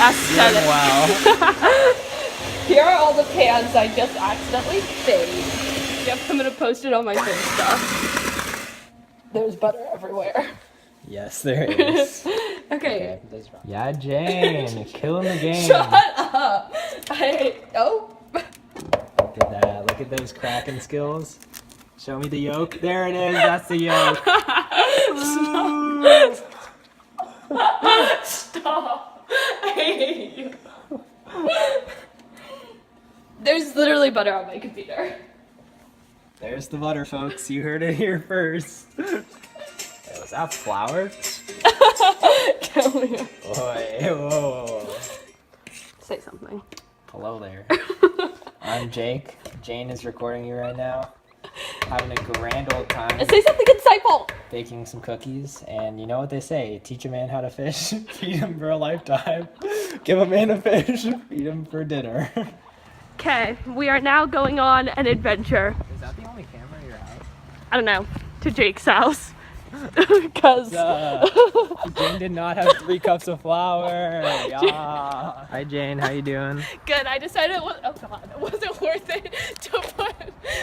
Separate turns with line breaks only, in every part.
Aesthetic.
Wow.
Here are all the pans I just accidentally saved. Yep, I'm gonna post it on my Finsta. There's butter everywhere.
Yes, there is.
Okay.
Yeah, Jane, killing the game.
Shut up. Oh.
Look at that. Look at those cracking skills. Show me the yolk. There it is. That's the yolk.
Stop. I hate you. There's literally butter on my computer.
There's the butter, folks. You heard it here first. Hey, was that flour?
Come here.
Whoa.
Say something.
Hello there. I'm Jake. Jane is recording you right now. Having a grand old time
Say something insightful.
baking some cookies. And you know what they say, teach a man how to fish, feed him for a lifetime. Give a man a fish, feed him for dinner.
Okay, we are now going on an adventure.
Is that the only camera in your house?
I don't know, to Jake's house. Because
Jane did not have 3 cups of flour. Yeah. Hi Jane, how you doing?
good, I decided it wasn't worth it to put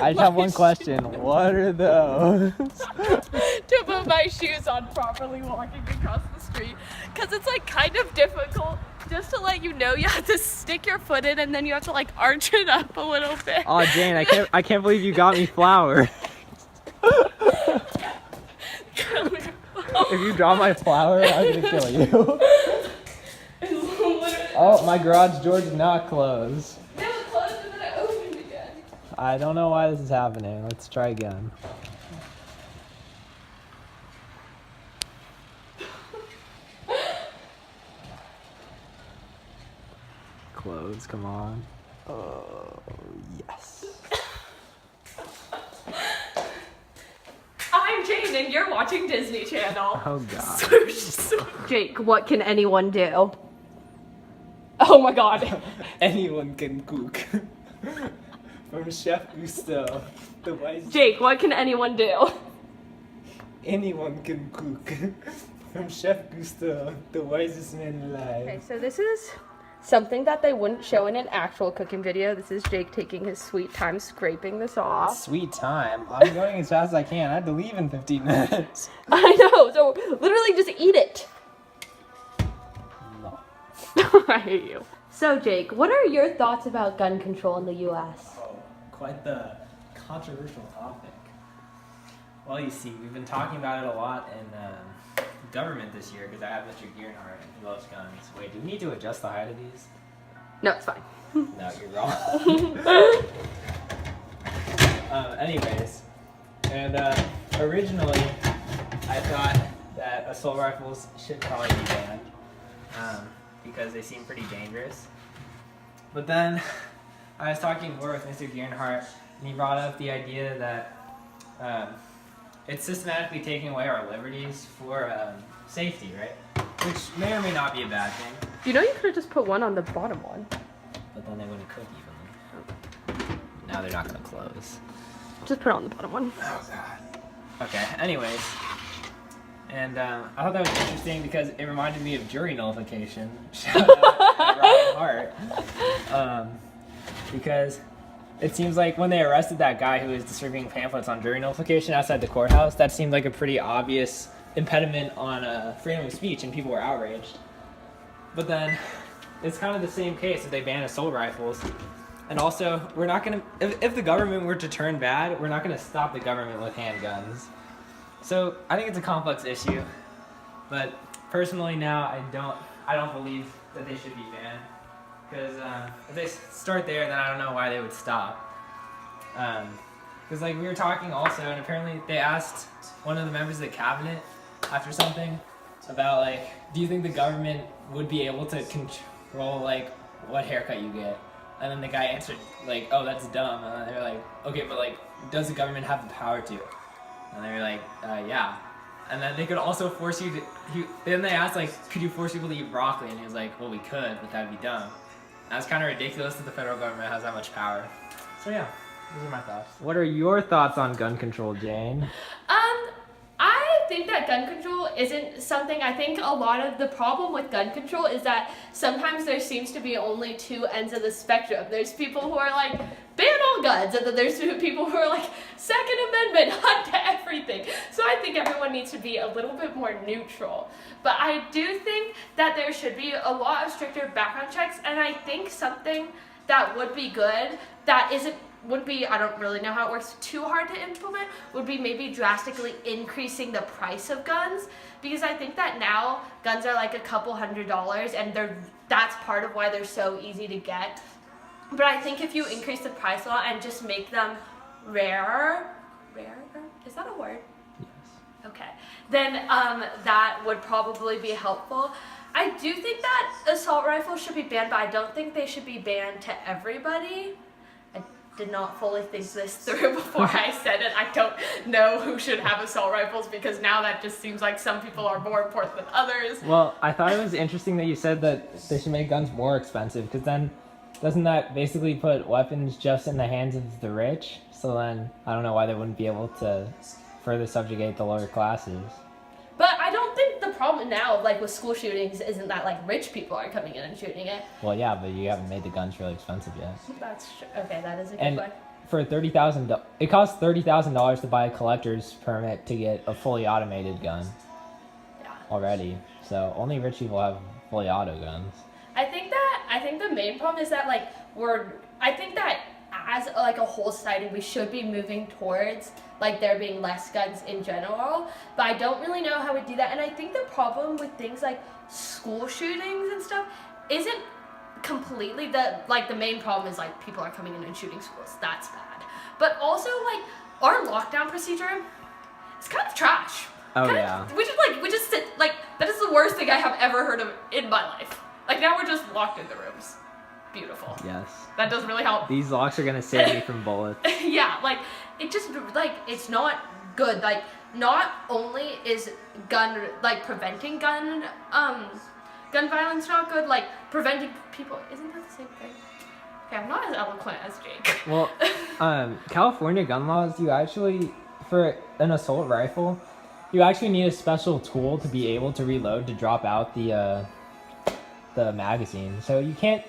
I just have one question. What are those?
to put my shoes on properly walking across the street. Because it's like kind of difficult. Just to let you know, you have to stick your foot in and then you have to like arch it up a little bit.
Oh Jane, I can't believe you got me flour. If you drop my flour, I'm gonna kill you. Oh, my garage door did not close.
It was closed and then it opened again.
I don't know why this is happening. Let's try again. Close, come on. Oh, yes.
I'm Jane and you're watching Disney Channel.
Oh, God.
Jake, what can anyone do? Oh my god.
Anyone can cook. From Chef Gusteau, the wise...
Jake, what can anyone do?
Anyone can cook. From Chef Gusteau, the wisest man alive.
Okay, so this is something that they wouldn't show in an actual cooking video. This is Jake taking his sweet time scraping this off.
Sweet time. I'm going as fast as I can. I have to leave in 15 minutes.
I know, so literally just eat it.
No.
I hate you. So Jake, what are your thoughts about gun control in the US?
Oh, quite the controversial topic. Well, you see, we've been talking about it a lot in government this year because I have Mr. Gearhart and he loves guns. Wait, do we need to adjust the height of these?
No, it's fine.
No, you're wrong. Anyways, and originally I thought that assault rifles should probably be banned because they seem pretty dangerous. But then I was talking more with Mr. Gearhart and he brought up the idea that it's systematically taking away our liberties for safety, right? Which may or may not be a bad thing.
You know you could have just put one on the bottom one.
But then they wouldn't cook evenly. Now they're not going to close.
Just put it on the bottom one.
Oh, God. Okay, anyways. And I thought that was interesting because it reminded me of jury nullification. Shout out Ryan Hart. Because it seems like when they arrested that guy who was distributing pamphlets on jury nullification outside the courthouse, that seemed like a pretty obvious impediment on freedom of speech, and people were outraged. But then it's kind of the same case if they ban assault rifles. And also, we're not going to, if the government were to turn bad, we're not going to stop the government with handguns. So I think it's a complex issue. But personally now, I don't believe that they should be banned. Because if they start there, then I don't know why they would stop. Because like we were talking also, and apparently they asked one of the members of the cabinet after something about like, do you think the government would be able to control like what haircut you get? And then the guy answered like, oh, that's dumb. And they're like, okay, but like, does the government have the power to? And they were like, yeah. And then they could also force you to. Then they asked like, could you force people to eat broccoli? And he was like, well, we could, but that'd be dumb. That's kind of ridiculous that the federal government has that much power. So yeah, those are my thoughts. What are your thoughts on gun control, Jane?
I think that gun control isn't something. I think a lot of the problem with gun control is that sometimes there seems to be only two ends of the spectrum. There's people who are like, ban all guns, and then there's people who are like, Second Amendment, hunt to everything. So I think everyone needs to be a little bit more neutral. But I do think that there should be a lot of stricter background checks, and I think something that would be good, that would be, I don't really know how it works, too hard to implement, would be maybe drastically increasing the price of guns, because I think that now guns are like a couple $100s, and that's part of why they're so easy to get. But I think if you increase the price a lot and just make them rarer, is that a word?
Yes.
Okay, then that would probably be helpful. I do think that assault rifles should be banned, but I don't think they should be banned to everybody. I did not fully think this through before I said it. I don't know who should have assault rifles, because now that just seems like some people are more important than others.
Well, I thought it was interesting that you said that they should make guns more expensive, because then doesn't that basically put weapons just in the hands of the rich? So then I don't know why they wouldn't be able to further subjugate the lower classes.
But I don't think the problem now, like with school shootings, isn't that like rich people are coming in and shooting it.
Well, yeah, but you haven't made the guns really expensive yet.
That's true. Okay, that is a good
And
one.
for $30,000, it costs $30,000 to buy a collector's permit to get a fully automated gun
Yeah.
already. So only rich people have fully auto guns.
I think the main problem is that I think that as like a whole society we should be moving towards like there being less guns in general, but I don't really know how we do that. And I think the problem with things like school shootings and stuff isn't completely the main problem is like people are coming in and shooting schools. That's bad. But also like our lockdown procedure is kind of trash.
Oh, yeah.
We just sit like that is the worst thing I have ever heard of in my life. Like now we're just locked in the rooms. Beautiful.
Yes.
That doesn't really help.
These locks are gonna save me from bullets.
Yeah, like it just like it's not good. Like not only is preventing gun violence not good, like preventing people isn't that the same thing? Okay, I'm not as eloquent as Jake.
Well, California gun laws, you actually, for an assault rifle, you actually need a special tool to be able to reload to drop out the magazine. So you can't.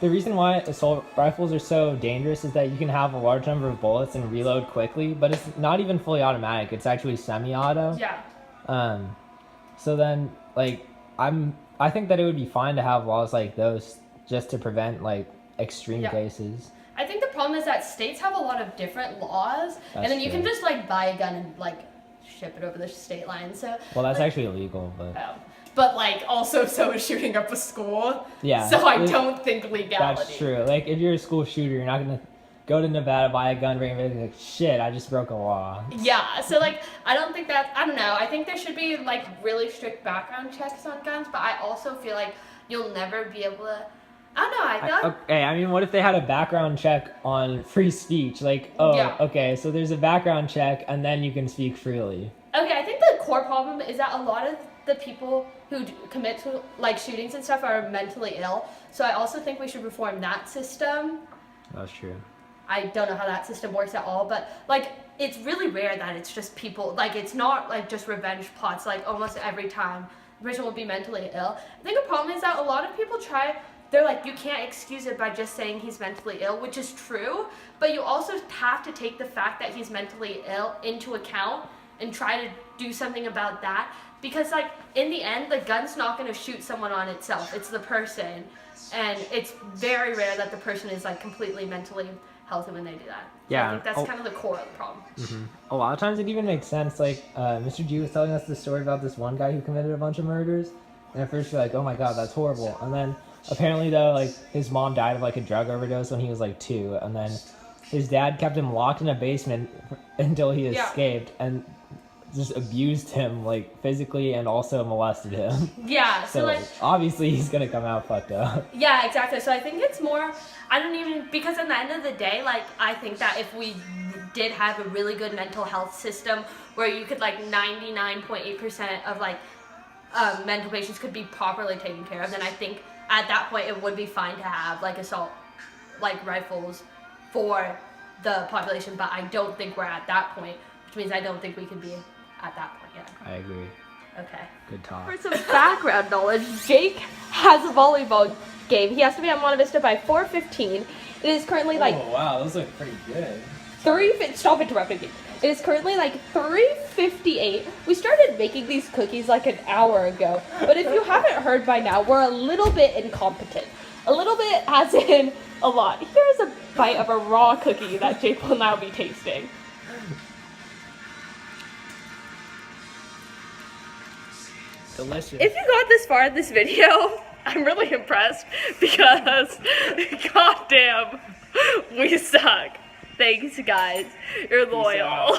The reason why assault rifles are so dangerous is that you can have a large number of bullets and reload quickly, but it's not even fully automatic. It's actually semi-auto.
Yeah.
So then, like, I think that it would be fine to have laws like those just to prevent like extreme cases.
I think the problem is that states have a lot of different laws, and then you can just like buy a gun and like ship it over the state line. So.
Well, that's
like,
actually illegal, but.
Oh. But like also so is shooting up a school.
Yeah.
So I don't think legality.
That's true. Like if you're a school shooter, you're not gonna go to Nevada, buy a gun, bring it back, and be like, shit, I just broke a law.
Yeah. So like I don't know. I think there should be like really strict background checks on guns, but I also feel like you'll never be able to. I don't know. I feel like.
Okay, I mean, what if they had a background check on free speech? Like, okay, so there's a background check, and then you can speak freely.
Okay, I think the core problem is that a lot of the people who commit to like shootings and stuff are mentally ill. So I also think we should reform that system.
That's true.
I don't know how that system works at all, but like it's really rare that it's just people like it's not like just revenge plots. Like almost every time the person will be mentally ill. I think the problem is that a lot of people they're like, you can't excuse it by just saying he's mentally ill, which is true, but you also have to take the fact that he's mentally ill into account and try to do something about that. Because, like, in the end, the gun's not going to shoot someone on itself. It's the person. And it's very rare that the person is, like, completely mentally healthy when they do that.
Yeah.
So I think that's kind of the core of the problem.
Mm-hmm. A lot of times it even makes sense. Like, Mr. G was telling us the story about this one guy who committed a bunch of murders. And at first you're like, oh my god, that's horrible. And then apparently, though, like, his mom died of, like, a drug overdose when he was, like, 2. And then his dad kept him locked in a basement until he escaped. And just abused him like physically and also molested him.
Yeah, so like
obviously he's gonna come out fucked up.
Yeah, exactly. So I think it's more because at the end of the day, like I think that if we did have a really good mental health system where you could like 99.8% of like mental patients could be properly taken care of, then I think at that point it would be fine to have like assault like rifles for the population, but I don't think we're at that point, which means I don't think we could be at that point yet.
I agree.
Okay.
Good talk.
For some background knowledge, Jake has a volleyball game. He has to be on Monte Vista by 4:15. It is currently like
Oh wow, those look pretty good.
Stop interrupting me. It is currently like 3:58. We started making these cookies like an hour ago, but if you haven't heard by now, we're a little bit incompetent. A little bit as in a lot. Here's a bite of a raw cookie that Jake will now be tasting.
Delicious.
If you got this far in this video, I'm really impressed because goddamn, we suck. Thanks guys. You're loyal.